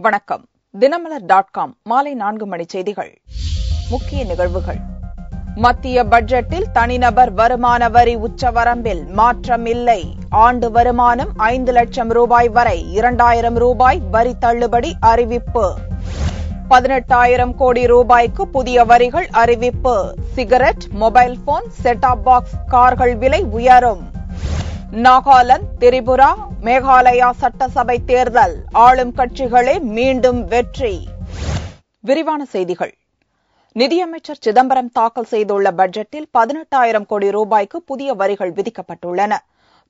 வணக்கம். தினமலர்.com மாலை 4 மணி செய்திகள். முக்கிய நிகழ்வுகள். மத்திய பட்ஜெட்டில் தனிநபர் வருமான வரி உச்சவரம்பில் மாற்றம் இல்லை. ஆண்டு வருமானம் 5 லட்சம் ரூபாய் வரை 2000 ரூபாய் வரி தள்ளுபடி அறிவிப்பு. 18,000 கோடி ரூபாய்க்கு புதிய வரிகள் அறிவிப்பு. Cigarette, mobile phone, set-top box, கார்கள் விலை உயரும். நாகாலாந்து, திரிபுரா, மேகாலயா சட்டசபை தேர்தல் ஆளும் கட்சிகளே மீண்டும் வெற்றி. விரிவான செய்திகள். நிதியமைச்சர் சிதம்பரம் தாக்கல் செய்துள்ள பட்ஜெட்டில் 18,000 கோடி ரூபாய்க்கு புதிய வரிகள் விதிக்கப்பட்டுள்ளன.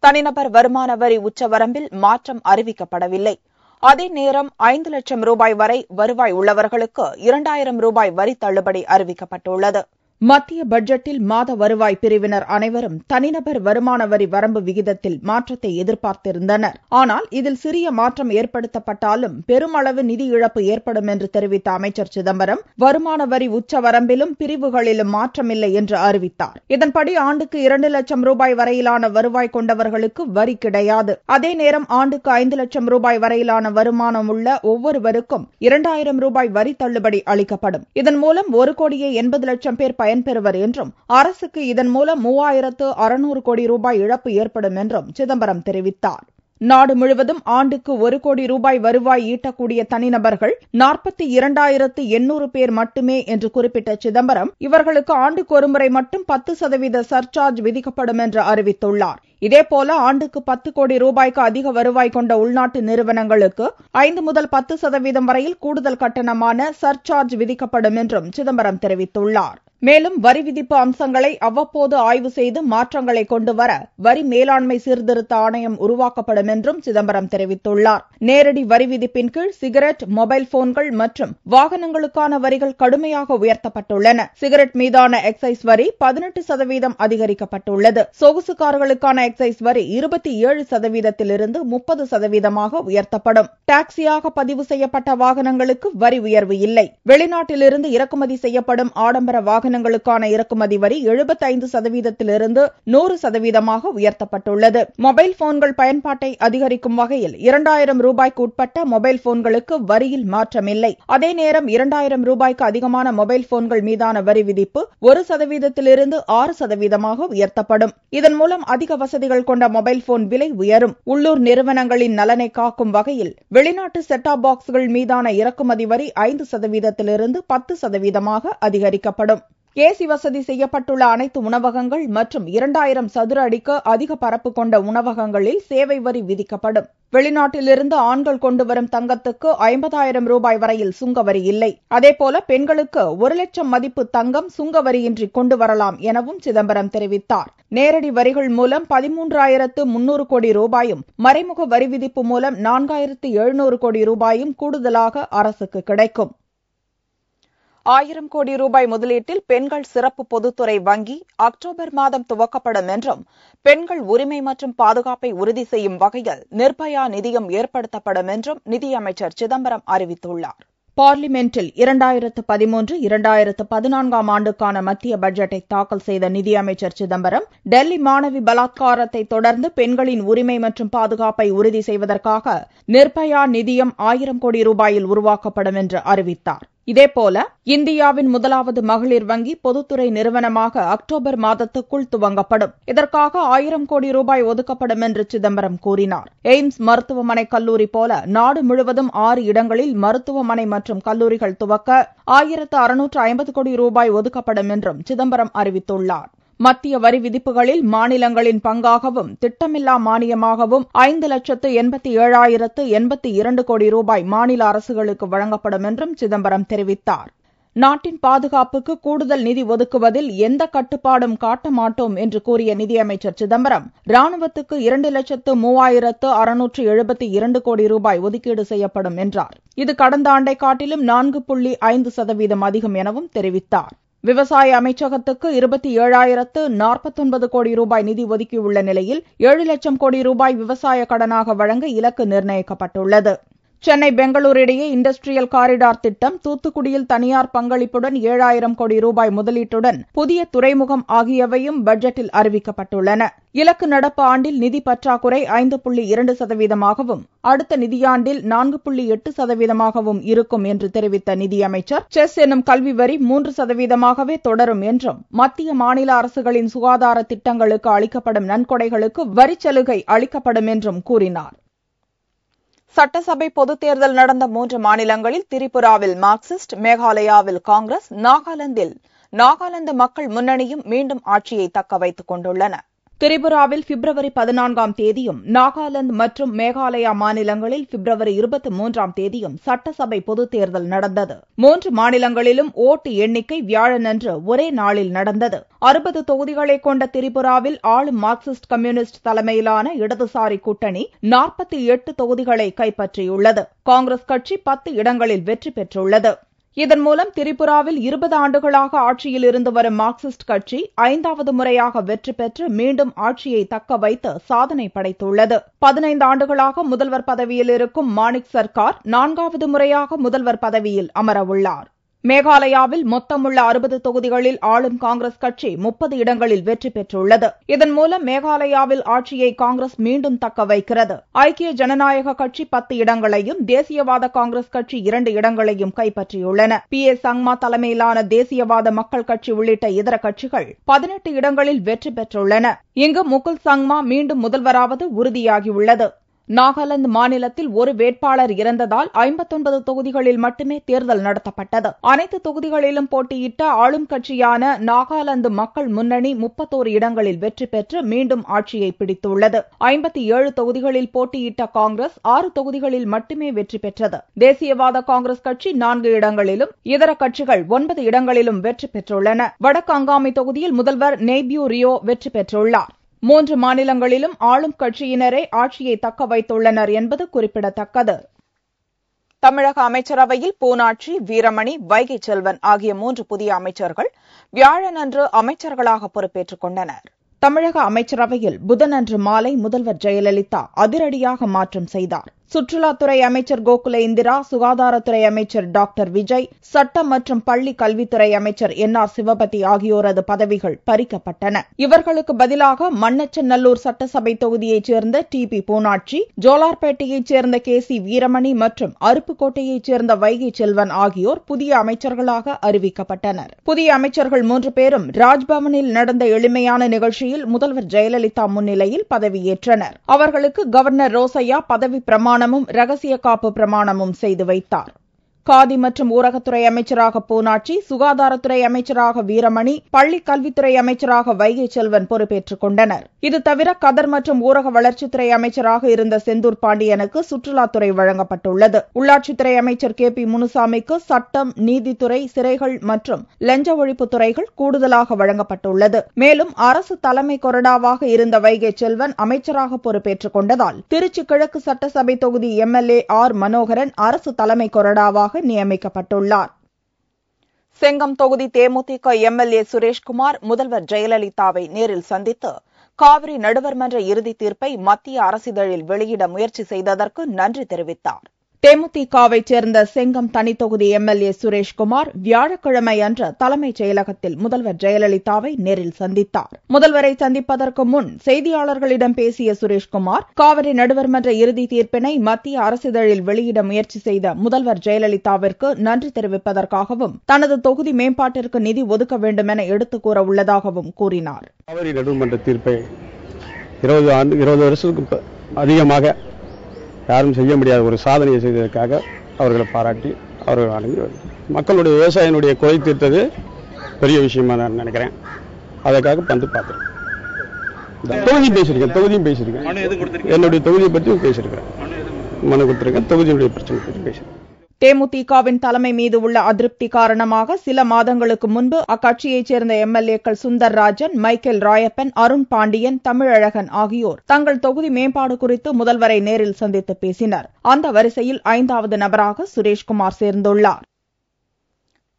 தனிநபர் வருமான வரி உச்சவரம்பில் மாற்றம் அறிவிக்கப்படவில்லை. அதே நேரம் 5 லட்சம் ரூபாய் வரை வருவாய் உள்ளவர்களுக்கு 2000 ரூபாய் வரி தள்ளுபடி அறிவிக்கப்பட்டுள்ளது. மத்திய பட்ஜெட்டில் மாத வருவாய் பிரிவினர் அனைவரும் தனிநபர் வருமான வரி வரம்பு விகிதத்தில் மாற்றத்தை எதிர்பார்த்திருந்தனர். ஆனால் இதில் சிறிய மாற்றம் ஏற்படுத்தப்பட்டாலும் பெருமளவு நிதி இழப்பு ஏற்படும் என்று தெரிவித்த அமைச்சர் சிதம்பரம், வருமான வரி உச்சவரம்பிலும் பிரிவுகளிலும் மாற்றமில்லை என்று அறிவித்தார். இதன்படி ஆண்டுக்கு 2 லட்சம் ரூபாய் வரையிலான வருவாய் கொண்டவர்களுக்கு வரி கிடையாது. அதே நேரம் ஆண்டுக்கு 5 லட்சம் ரூபாய் வரையிலான வருமானம் உள்ள ஒவ்வொருவருக்கும் 2000 ரூபாய் வரி தள்ளுபடி அளிக்கப்படும். இதன் மூலம் 1,80,00,000 பேர் பயன்பெறுவர் என்றும், அரசுக்கு இதன் மூலம் 3,600 கோடி ரூபாய் இழப்பு ஏற்படும் என்றும் சிதம்பரம் தெரிவித்தார். நாடு முழுவதும் ஆண்டுக்கு 1 கோடி ரூபாய் வருவாய் ஈட்டக்கூடிய தனிநபர்கள் 42,800 பேர் மட்டுமே என்று குறிப்பிட்ட சிதம்பரம், இவர்களுக்கு ஆண்டுக்கு ஒருமுறை மட்டும் 10% சர்சார்ஜ் விதிக்கப்படும் என்று அறிவித்துள்ளார். இதேபோல ஆண்டுக்கு 10 கோடி ரூபாய்க்கு அதிக வருவாய் கொண்ட உள்நாட்டு நிறுவனங்களுக்கு 5 முதல் 10% வரையில் கூடுதல் கட்டணமான சர்சார்ஜ் விதிக்கப்படும் என்றும் சிதம்பரம் தெரிவித்துள்ளார். மேலும் வரி விதிப்பு அம்சங்களை அவ்வப்போது ஆய்வு செய்து மாற்றங்களை கொண்டுவர வரி மேலாண்மை சீர்திருத்த ஆணையம் உருவாக்கப்படும் என்றும் சிதம்பரம் தெரிவித்துள்ளார். நேரடி வரி விதிப்பின் கீழ் சிகரெட், மொபைல் போன்கள் மற்றும் வாகனங்களுக்கான வரிகள் கடுமையாக உயர்த்தப்பட்டுள்ளன. சிகரெட் மீதான எக்சைஸ் வரி 18% அதிகரிக்கப்பட்டுள்ளது. சொகுசு கார்களுக்கான எக்சைஸ் வரி 27%இலிருந்து 30% உயர்த்தப்படும். டாக்ஸியாக பதிவு செய்யப்பட்ட வாகனங்களுக்கு வரி உயர்வு இல்லை. வெளிநாட்டிலிருந்து இறக்குமதி செய்யப்படும் ஆடம்பர வாகனங்களுக்கான இறக்குமதி வரி 75%இலிருந்து 100% உயர்த்தப்பட்டுள்ளது. மொபைல் போன்கள் பயன்பாட்டை அதிகரிக்கும் வகையில் 2000 ரூபாய்க்கு உட்பட்ட மொபைல் போன்களுக்கு வரியில் மாற்றமில்லை. அதே நேரம் 2000 ரூபாய்க்கு அதிகமான மொபைல் போன்கள் மீதான வரி விதிப்பு 1%இலிருந்து 6% உயர்த்தப்படும். இதன் மூலம் அதிக வசதிகள் கொண்ட மொபைல் போன் விலை உயரும். உள்ளூர் நிறுவனங்களின் நலனை காக்கும் வகையில் வெளிநாட்டு செட்-டாப் பாக்ஸ்கள் மீதான இறக்குமதி வரி 5%இலிருந்து 10% அதிகரிக்கப்படும். ஏசி வசதி செய்யப்பட்டுள்ள அனைத்து உணவகங்கள் மற்றும் 2000 சதுர அடிக்கு அதிக பரப்பு கொண்ட உணவகங்களில் சேவை வரி விதிக்கப்படும். வெளிநாட்டிலிருந்து ஆண்கள் கொண்டு வரும் தங்கத்துக்கு 50,000 ரூபாய் வரையில் சுங்கவரி இல்லை. அதேபோல பெண்களுக்கு 1 லட்சம் மதிப்பு தங்கம் சுங்கவரியின்றி கொண்டு வரலாம் எனவும் சிதம்பரம் தெரிவித்தார். நேரடி வரிகள் மூலம் 13,300 கோடி ரூபாயும், மறைமுக வரி விதிப்பு மூலம் 4,700 கோடி ரூபாயும் கூடுதலாக அரசுக்கு கிடைக்கும். 1000 கோடி ரூபாய் முதலீட்டில் பெண்கள் சிறப்பு பொதுத்துறை வங்கி அக்டோபர் மாதம் துவக்கப்படும் என்றும், பெண்கள் உரிமை மற்றும் பாதுகாப்பை உறுதி செய்யும் வகையில் நிர்பயா நிதியம் ஏற்படுத்தப்படும் என்றும் நிதியமைச்சர் சிதம்பரம் அறிவித்துள்ளார். பார்லிமென்டில் 2013-2014 ஆண்டுக்கான மத்திய பட்ஜெட்டை தாக்கல் செய்த நிதியமைச்சர் சிதம்பரம், டெல்லி மாணவி பலாத்காரத்தை தொடர்ந்து பெண்களின் உரிமை மற்றும் பாதுகாப்பை உறுதி செய்வதற்காக நிர்பயா நிதியம் 1000 கோடி ரூபாயில் உருவாக்கப்படும் என்று அறிவித்தார். இதேபோல இந்தியாவின் முதலாவது மகளிர் வங்கி பொதுத்துறை நிறுவனமாக அக்டோபர் மாதத்துக்குள் துவங்கப்படும். இதற்காக 1000 கோடி ரூபாய் ஒதுக்கப்படும் என்று சிதம்பரம் கூறினார். எய்ம்ஸ் மருத்துவமனை கல்லூரி போல நாடு முழுவதும் 6 இடங்களில் மருத்துவமனை மற்றும் கல்லூரிகள் துவக்க 1,650 கோடி ரூபாய் ஒதுக்கப்படும் என்றும் சிதம்பரம் அறிவித்துள்ளார். மத்திய வரி விதிப்புகளில் மாநிலங்களின் பங்காகவும் திட்டமில்லா மானியமாகவும் 5,87,082 கோடி ரூபாய் மாநில அரசுகளுக்கு வழங்கப்படும் என்றும் சிதம்பரம் தெரிவித்தார். நாட்டின் பாதுகாப்புக்கு கூடுதல் நிதி ஒதுக்குவதில் எந்த கட்டுப்பாடும் காட்ட மாட்டோம் என்று கூறிய நிதியமைச்சர் சிதம்பரம், ராணுவத்துக்கு 2,03,672 கோடி ரூபாய் ஒதுக்கீடு செய்யப்படும் என்றார். இது கடந்த ஆண்டை காட்டிலும் 4.5% அதிகம் எனவும் தெரிவித்தார். விவசாய அமைச்சகத்துக்கு 27,049 கோடி ரூபாய் நிதி ஒதுக்கியுள்ள நிலையில் 7 லட்சம் கோடி ரூபாய் விவசாய கடனாக வழங்க இலக்கு நிர்ணயிக்கப்பட்டுள்ளது. சென்னை பெங்களூரு இடையே இண்டஸ்ட்ரியல் காரிடார் திட்டம், தூத்துக்குடியில் தனியார் பங்களிப்புடன் 7000 கோடி ரூபாய் முதலீட்டுடன் புதிய துறைமுகம் ஆகியவையும் பட்ஜெட்டில் அறிவிக்கப்பட்டுள்ளன. இலக்கு நடப்பு ஆண்டில் நிதி பற்றாக்குறை 5.2%, அடுத்த நிதியாண்டில் 4.8% இருக்கும் என்று தெரிவித்த நிதியமைச்சர், செஸ் எனும் கல்வி வரி 3%ஆகவே தொடரும் என்றும், மத்திய மாநில அரசுகளின் சுகாதார திட்டங்களுக்கு அளிக்கப்படும் நன்கொடைகளுக்கு வரிச்சலுகை அளிக்கப்படும் என்றும் கூறினார். சட்டசபை பொதுத் தேர்தல் நடந்த 3 மாநிலங்களில் திரிபுராவில் மார்க்சிஸ்ட், மேகாலயாவில் காங்கிரஸ், நாகாலாந்து மக்கள் முன்னணியும் மீண்டும் ஆட்சியை தக்க வைத்துக் கொண்டுள்ளன. திரிபுராவில் பிப்ரவரி 14ஆம் தேதியும், நாகாலாந்து மற்றும் மேகாலயா மாநிலங்களில் பிப்ரவரி 23ஆம் தேதியும் சட்டசபை பொதுத் தேர்தல் நடந்தது. 3 மாநிலங்களிலும் ஓட்டு எண்ணிக்கை வியாழனன்று ஒரே நாளில் நடந்தது. 60 தொகுதிகளை கொண்ட திரிபுராவில் ஆளும் மார்க்சிஸ்ட் கம்யூனிஸ்ட் தலைமையிலான இடதுசாரி கூட்டணி 48 தொகுதிகளை கைப்பற்றியுள்ளது. காங்கிரஸ் கட்சி 10 இடங்களில் வெற்றி பெற்றுள்ளது. இதன் மூலம் திரிபுராவில் 20 ஆண்டுகளாக ஆட்சியில் இருந்து வரும் மார்க்சிஸ்ட் கட்சி 5வது முறையாக வெற்றி பெற்று மீண்டும் ஆட்சியை தக்க வைத்து சாதனை படைத்துள்ளது. 15 ஆண்டுகளாக முதல்வர் பதவியில் இருக்கும் மாணிக் சர்க்கார் 4வது முறையாக முதல்வர் பதவியில் அமரவுள்ளார். மேகாலயாவில் மொத்தமுள்ள 60 தொகுதிகளில் ஆளும் காங்கிரஸ் கட்சி 30 இடங்களில் வெற்றி பெற்றுள்ளது. இதன் மூலம் மேகாலயாவில் ஆட்சியை காங்கிரஸ் மீண்டும் தக்க வைக்கிறது. ஐக்கிய ஜனநாயக கட்சி 10 இடங்களையும், தேசியவாத காங்கிரஸ் கட்சி 2 இடங்களையும் கைப்பற்றியுள்ளன. PA சங்மா தலைமையிலான தேசியவாத மக்கள் கட்சி உள்ளிட்ட இதர கட்சிகள் 18 இடங்களில் வெற்றி பெற்றுள்ளன. இங்கு முகுல் சங்மா மீண்டும் முதல்வராவது உறுதியாகியுள்ளது. நாகாலாந்து மாநிலத்தில் ஒரு வேட்பாளர் இறந்ததால் 59 தொகுதிகளில் மட்டுமே தேர்தல் நடத்தப்பட்டது. அனைத்து தொகுதிகளிலும் போட்டியிட்ட ஆளும் கட்சியான நாகாலாந்து மக்கள் முன்னணி 31 இடங்களில் வெற்றி பெற்று மீண்டும் ஆட்சியை பிடித்துள்ளது. 57 தொகுதிகளில் போட்டியிட்ட காங்கிரஸ் 6 தொகுதிகளில் மட்டுமே வெற்றி பெற்றது. தேசியவாத காங்கிரஸ் கட்சி 4 இடங்களிலும், இதர கட்சிகள் 9 இடங்களிலும் வெற்றி பெற்றுள்ளன. வடக்கு அங்காமி தொகுதியில் முதல்வர் நெய்பியூ ரியோ வெற்றி பெற்றுள்ளார். 3 மாநிலங்களிலும் ஆளும் கட்சியினரே ஆட்சியை தக்க வைத்துள்ளனர் என்பது குறிப்பிடத்தக்கது. தமிழக அமைச்சரவையில் பூனாட்சி, வீரமணி, வைகை செல்வன் ஆகிய 3 புதிய அமைச்சர்கள் வியாழனன்று அமைச்சர்களாக பொறுப்பேற்றுக் கொண்டனர். தமிழக அமைச்சரவையில் புதனன்று மாலை முதல்வர் ஜெயலலிதா அதிரடியாக மாற்றம் செய்தார். சுற்றுலாத்துறை அமைச்சர் கோகுல இந்திரா, சுகாதாரத்துறை அமைச்சர் டாக்டர் விஜய், சட்டம் மற்றும் பள்ளி கல்வித்துறை அமைச்சர் NR சிவபதி ஆகியோரது பதவிகள் பறிக்கப்பட்டன. இவர்களுக்கு பதிலாக மண்ணச்சநல்லூர் சட்டசபை தொகுதியைச் சேர்ந்த TP பூனாட்சி, ஜோலார்பேட்டையைச் சேர்ந்த KC வீரமணி மற்றும் அருப்புக்கோட்டையைச் சேர்ந்த வைகை செல்வன் ஆகியோர் புதிய அமைச்சர்களாக அறிவிக்கப்பட்டனர். புதிய அமைச்சர்கள் 3 பேரும் ராஜ்பவனில் நடந்த எளிமையான நிகழ்ச்சியில் முதல்வர் ஜெயலலிதா முன்னிலையில் பதவியேற்றனர். அவர்களுக்கு கவர்னர் ரோசையா பதவி பிரமாணமும் ரகசிய காப்பு பிரமாணமும் செய்து வைத்தார். காதி மற்றும் ஊரகத்துறை அமைச்சராக பூனாட்சி, சுகாதாரத்துறை அமைச்சராக வீரமணி, பள்ளி கல்வித்துறை அமைச்சராக வைகை செல்வன் பொறுப்பேற்றுக் கொண்டனர். இது தவிர கதர் மற்றும் ஊரக வளர்ச்சித்துறை அமைச்சராக இருந்த செந்தூர் பாண்டியனுக்கு சுற்றுலாத்துறை வழங்கப்பட்டுள்ளது. உள்ளாட்சித்துறை அமைச்சர் KP முனுசாமிக்கு சட்டம், நீதித்துறை, சிறைகள் மற்றும் லஞ்ச ஒழிப்பு துறைகள் கூடுதலாக வழங்கப்பட்டுள்ளது. மேலும் அரசு தலைமை கொறடாவாக இருந்த வைகை செல்வன் அமைச்சராக பொறுப்பேற்றுக் கொண்டதால் திருச்சி கிழக்கு சட்டசபை தொகுதி MLA R மனோகரன் அரசு தலைமை கொறடாவாக நியமிக்கப்பட்டுள்ளார். செங்கம் தொகுதி தேமுதிக MLA சுரேஷ்குமார் முதல்வர் ஜெயலலிதாவை நேரில் சந்தித்து காவிரி நடுவர்மன்ற இறுதி தீர்ப்பை மத்திய அரசிதழில் வெளியிட முயற்சி செய்ததற்கு நன்றி தெரிவித்தார். தேமுதிகவைச் சேர்ந்த செங்கம் தனித்தொகுதி MLA சுரேஷ்குமார் வியாழக்கிழமை அன்று தலைமைச் செயலகத்தில் முதல்வர் ஜெயலலிதாவை நேரில் சந்தித்தார். முதல்வரை சந்திப்பதற்கு முன் செய்தியாளர்களிடம் பேசிய சுரேஷ்குமார், காவிரி நடுவர்மன்ற இறுதி தீர்ப்பினை மத்திய அரசிதழில் வெளியிட முயற்சி செய்த முதல்வர் ஜெயலலிதாவிற்கு நன்றி தெரிவிப்பதற்காகவும் தனது தொகுதி மேம்பாட்டிற்கு நிதி ஒதுக்க வேண்டும் என எடுத்துக் கூற உள்ளதாகவும் கூறினார். காவிரி நடுவர்மன்ற தீர்ப்பை 20 வருஷத்துக்கு அதிகமாக யாரும் செய்ய முடியாத ஒரு சாதனையை செய்ததற்காக அவர்களை பாராட்டி அவர்கள் வணங்கி மக்களுடைய விவசாயினுடைய குறை தீர்த்தது பெரிய விஷயமா நான் நினைக்கிறேன். அதற்காக வந்து பார்த்துருக்கேன். தொகுதியும் பேசியிருக்கேன். என்னுடைய தொகுதியை பற்றியும் பேசியிருக்கிறேன். மனு கொடுத்திருக்கேன். தொகுதியுடைய பிரச்சனை பற்றி பேசியிருக்கேன். தேமுதிகவின் தலைமை மீது உள்ள அதிருப்தி காரணமாக சில மாதங்களுக்கு முன்பு அக்கட்சியைச் சேர்ந்த MLAக்கள் சுந்தர்ராஜன், மைக்கேல் ராயப்பன், அருண் பாண்டியன், தமிழழகன் ஆகியோர் தங்கள் தொகுதி மேம்பாடு குறித்து முதல்வரை நேரில் சந்தித்து பேசினர். அந்த வரிசையில் 5வது நபராக சுரேஷ்குமார் சேர்ந்துள்ளார்.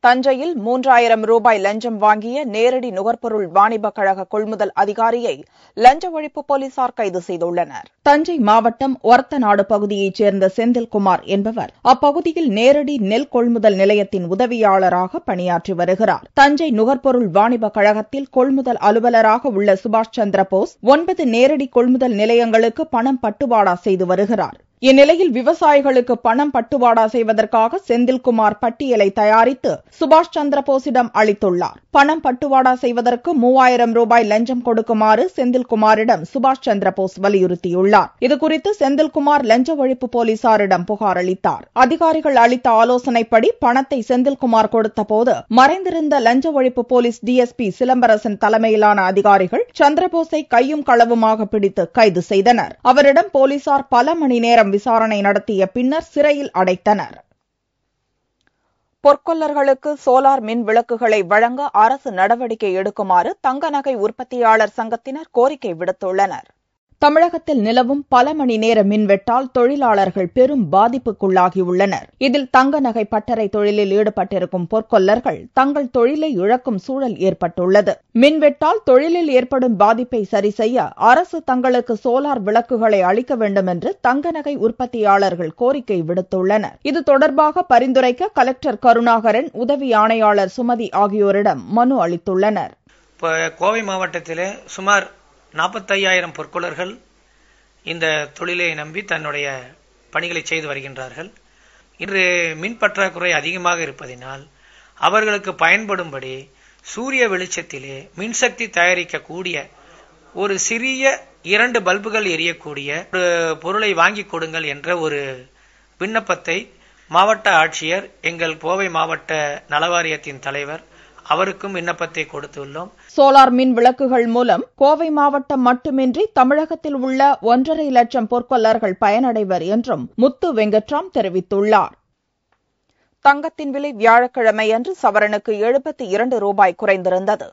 தஞ்சையில் 3000 ரூபாய் லஞ்சம் வாங்கிய நேரடி நுகர்பொருள் வாணிபக் கழக கொள்முதல் அதிகாரியை லஞ்ச ஒழிப்பு போலீசார் கைது செய்துள்ளனர். தஞ்சை மாவட்டம் ஒரத்தநாடு பகுதியைச் சேர்ந்த செந்தில்குமார் என்பவர் அப்பகுதியில் நேரடி நெல் கொள்முதல் நிலையத்தின் உதவியாளராக பணியாற்றி வருகிறார். தஞ்சை நுகர்பொருள் வாணிபக் கழகத்தில் கொள்முதல் அலுவலராக உள்ள சுபாஷ் சந்திர போஸ் 9 நேரடி கொள்முதல் நிலையங்களுக்கு பணம் பட்டுவாடா செய்து வருகிறார். இந்நிலையில் விவசாயிகளுக்கு பணம் பட்டுவாடா செய்வதற்காக செந்தில்குமார் பட்டியலை தயாரித்து சுபாஷ் சந்திர போஸிடம் அளித்துள்ளார். பணம் பட்டுவாடா செய்வதற்கு 3000 ரூபாய் லஞ்சம் கொடுக்குமாறு செந்தில்குமாரிடம் சுபாஷ் சந்திர போஸ் வலியுறுத்தியுள்ளார். இதுகுறித்து செந்தில்குமார் லஞ்ச ஒழிப்பு போலீசாரிடம் புகார் அளித்தார். அதிகாரிகள் அளித்த ஆலோசனைப்படி பணத்தை செந்தில்குமார் கொடுத்தபோது மறைந்திருந்த லஞ்ச ஒழிப்பு போலீஸ் டிஎஸ்பி சிலம்பரசன் தலைமையிலான அதிகாரிகள் சந்திரபோஸை கையும் களவுமாக பிடித்து கைது செய்தனர். அவரிடம் போலீசார் பல மணி நேரம் விசாரணை நடத்திய பின்னர் சிறையில் அடைத்தனர். பொற்கொல்லர்களுக்கு சோலார் மின் விளக்குகளை வழங்க அரசு நடவடிக்கை எடுக்குமாறு தங்க நகை உற்பத்தியாளர் சங்கத்தினர் கோரிக்கை விடுத்துள்ளனர். தமிழகத்தில் நிலவும் பல மணி நேர மின்வெட்டால் தொழிலாளர்கள் பெரும் பாதிப்புக்குள்ளாகியுள்ளனர். இதில் தங்க நகை பட்டறை தொழிலில் ஈடுபட்டிருக்கும் பொற்கொல்லர்கள் தங்கள் தொழிலை இழக்கும் சூழல் ஏற்பட்டுள்ளது. மின்வெட்டால் தொழிலில் ஏற்படும் பாதிப்பை சரி செய்ய அரசு தங்களுக்கு சோலார் விளக்குகளை அளிக்க வேண்டும் என்று தங்க நகை உற்பத்தியாளர்கள் கோரிக்கை விடுத்துள்ளனர். இது தொடர்பாக பரிந்துரைக்க கலெக்டர் கருணாகரன், உதவி ஆணையாளர் சுமதி ஆகியோரிடம் மனு அளித்துள்ளனர். கோவை மாவட்டத்திலே சுமார் 45,000 பொற்கொல்லர்கள் இந்த தொழிலை நம்பி தன்னுடைய பணிகளை செய்து வருகின்றார்கள். இன்று மின் பற்றாக்குறை அதிகமாக இருப்பதினால் அவர்களுக்கு பயன்படும்படி சூரிய வெளிச்சத்திலே மின்சக்தி தயாரிக்கக்கூடிய ஒரு சிறிய 2 பல்புகள் எரியக்கூடிய ஒரு பொருளை வாங்கி கொடுங்கள் என்ற ஒரு விண்ணப்பத்தை மாவட்ட ஆட்சியர், எங்கள் கோவை மாவட்ட நலவாரியத்தின் தலைவர் அவருக்கும் விண்ணப்பத்தை கொடுத்துள்ளோம். சோலார் மின் விளக்குகள் மூலம் கோவை மாவட்டம் மட்டுமின்றி தமிழகத்தில் உள்ள 1.5 லட்சம் பொற்கொல்லர்கள் பயனடைவர் என்றும் முத்து வெங்கட்ராம் தெரிவித்துள்ளார். தங்கத்தின் விலை வியாழக்கிழமையன்று சவரனுக்கு 72 ரூபாய் குறைந்திருந்தது.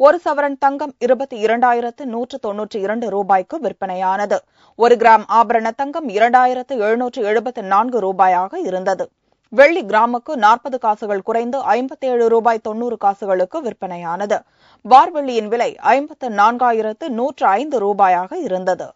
ஒரு சவரன் தங்கம் 22,192 ரூபாய்க்கு விற்பனையானது. 1 கிராம் ஆபரண தங்கம் 2,774 ரூபாயாக இருந்தது. வெள்ளி கிராமுக்கு 40 காசுகள் குறைந்து 57 ரூபாய் 90 காசுகளுக்கு விற்பனையானது. வார்வெள்ளியின் விலை 54,105 ரூபாயாக இருந்தது.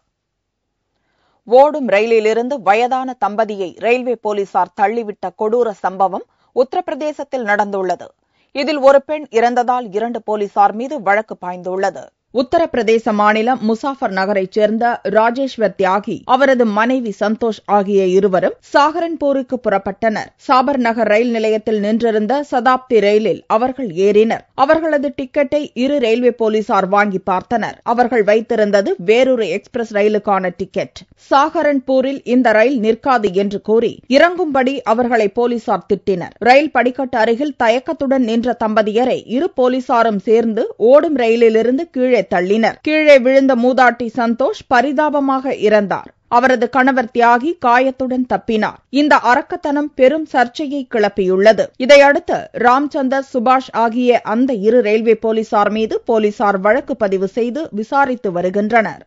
ஓடும் ரயிலிலிருந்து வயதான தம்பதியை ரயில்வே போலீசார் தள்ளிவிட்ட கொடூர சம்பவம் உத்தரப்பிரதேசத்தில் நடந்துள்ளது. இதில் ஒரு பெண் இறந்ததால் 2 போலீசார் மீது வழக்கு பாய்ந்துள்ளது. உத்தரப்பிரதேச மாநிலம் முசாஃபர் நகரைச் சேர்ந்த ராஜேஸ்வர் தியாகி, அவரது மனைவி சந்தோஷ் ஆகிய இருவரும் சாகரன்பூருக்கு புறப்பட்டனர். சாபர் நகர் ரயில் நிலையத்தில் நின்றிருந்த சதாப்தி ரயிலில் அவர்கள் ஏறினர். அவர்களது டிக்கெட்டை 2 ரயில்வே போலீசார் வாங்கி பார்த்தனர். அவர்கள் வைத்திருந்தது வேறொரு எக்ஸ்பிரஸ் ரயிலுக்கான டிக்கெட். சாகரன்பூரில் இந்த ரயில் நிற்காது என்று கூறி இறங்கும்படி அவர்களை போலீசார் திட்டினர். ரயில் படிக்கட்டு அருகில் தயக்கத்துடன் நின்ற தம்பதியரை 2 போலீசாரும் சேர்ந்து ஓடும் ரயிலிலிருந்து கீழே தள்ளினர். கீழே விழுந்த மூதாட்டி சந்தோஷ் பரிதாபமாக இறந்தார். அவரது கணவர் தியாகி காயத்துடன் தப்பினார். இந்த அரக்கத்தனம் பெரும் சர்ச்சையை கிளப்பியுள்ளது. இதையடுத்து ராம்சந்தர், சுபாஷ் ஆகிய அந்த 2 ரயில்வே போலீசார் மீது போலீசார் வழக்கு பதிவு செய்து விசாரித்து வருகின்றனர்.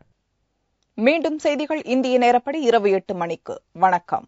மீண்டும் செய்திகள் இந்திய நேரப்படி இரவு 8 மணிக்கு. வணக்கம்.